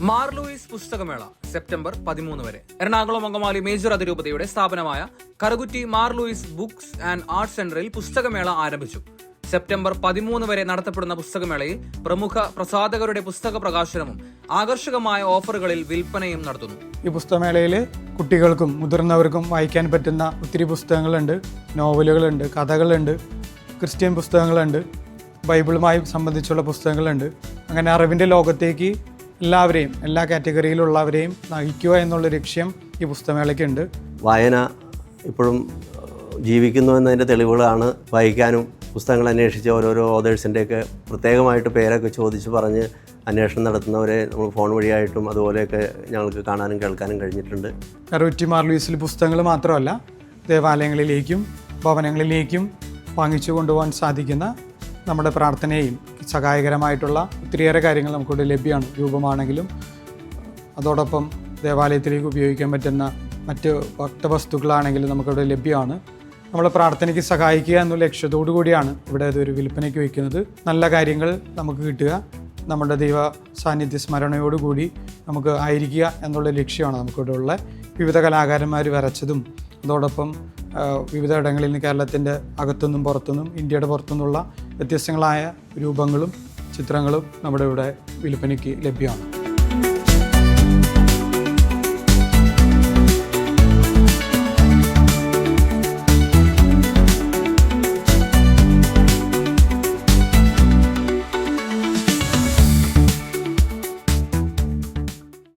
Mar Luis പുസ്തകമേള September 13 വരെ. Ernakulam Angamaly major അതിരൂപതയുടെ സ്ഥാപനമായ Karukutty Mar Louis books and art സെന്ററിൽ പുസ്തകമേള ആരംഭിച്ചു. സെപ്റ്റംബർ 13 വരെ നടത്തപ്പെടുന്ന പുസ്തകമേളയിൽ പ്രമുഖ പ്രസാധകരുടെ പുസ്തക പ്രകാശനവും ആകർഷകമായ ഓഫറുകളിൽ വിൽപ്പനയും നടത്തുന്നു. ഈ പുസ്തകമേളയിൽ കുട്ടികൾക്കും മുതിർന്നവർക്കും വായിക്കാൻ പറ്റുന്ന ഒത്തിരി പുസ്തകങ്ങളുണ്ട്. നോവലുകളുണ്ട്, കഥകളുണ്ട്, ക്രിസ്ത്യൻ പുസ്തകങ്ങളുണ്ട്, ബൈബിളുമായി സംബന്ധിച്ചുള്ള പുസ്തകങ്ങളുണ്ട്. അങ്ങനെ അറിവിൻ്റെ ലോകത്തേക്ക് എല്ലാവരെയും, എല്ലാ കാറ്റഗറിയിലുള്ളവരെയും നയിക്കുക എന്നുള്ള ലക്ഷ്യം ഈ പുസ്തകമേളയ്ക്കുണ്ട്. വായന ഇപ്പോഴും ജീവിക്കുന്നു എന്നതിൻ്റെ തെളിവുകളാണ്. വായിക്കാനും പുസ്തകങ്ങൾ അന്വേഷിച്ച് ഓരോരോ ഓതേഴ്സിൻ്റെയൊക്കെ പ്രത്യേകമായിട്ട് പേരൊക്കെ ചോദിച്ച് പറഞ്ഞ് അന്വേഷണം നടത്തുന്നവരെ നമ്മൾ ഫോൺ വഴിയായിട്ടും അതുപോലെയൊക്കെ ഞങ്ങൾക്ക് കാണാനും കേൾക്കാനും കഴിഞ്ഞിട്ടുണ്ട്. കറുകുറ്റി മാർ ലൂയിസിൽ പുസ്തകങ്ങൾ മാത്രമല്ല, ദേവാലയങ്ങളിലേക്കും ഭവനങ്ങളിലേക്കും വാങ്ങിച്ചു കൊണ്ടുപോകാൻ സാധിക്കുന്ന നമ്മുടെ പ്രാർത്ഥനയും സഹായകരമായിട്ടുള്ള ഒത്തിരിയേറെ കാര്യങ്ങൾ നമുക്കിവിടെ ലഭ്യമാണ്. രൂപമാണെങ്കിലും അതോടൊപ്പം ദേവാലയത്തിലേക്ക് ഉപയോഗിക്കാൻ പറ്റുന്ന മറ്റ് ഭക്തവസ്തുക്കളാണെങ്കിലും നമുക്കിവിടെ ലഭ്യമാണ്. നമ്മളെ പ്രാർത്ഥനയ്ക്ക് സഹായിക്കുക എന്നുള്ള ലക്ഷ്യത്തോടു കൂടിയാണ് ഇവിടെ ഇതൊരു വിൽപ്പനയ്ക്ക് വയ്ക്കുന്നത്. നല്ല കാര്യങ്ങൾ നമുക്ക് കിട്ടുക, നമ്മുടെ ദൈവ സാന്നിധ്യ സ്മരണയോടുകൂടി നമുക്ക് ആയിരിക്കുക എന്നുള്ള ലക്ഷ്യമാണ് നമുക്കിവിടെ ഉള്ള. വിവിധ കലാകാരന്മാർ വരച്ചതും അതോടൊപ്പം വിവിധ ഇടങ്ങളിൽ നിന്ന് കേരളത്തിൻ്റെ അകത്തുനിന്നും പുറത്തുനിന്നും ഇന്ത്യയുടെ പുറത്തുനിന്നുള്ള വ്യത്യസ്തങ്ങളായ രൂപങ്ങളും ചിത്രങ്ങളും നമ്മുടെ ഇവിടെ വിൽപ്പനയ്ക്ക് ലഭ്യമാണ്.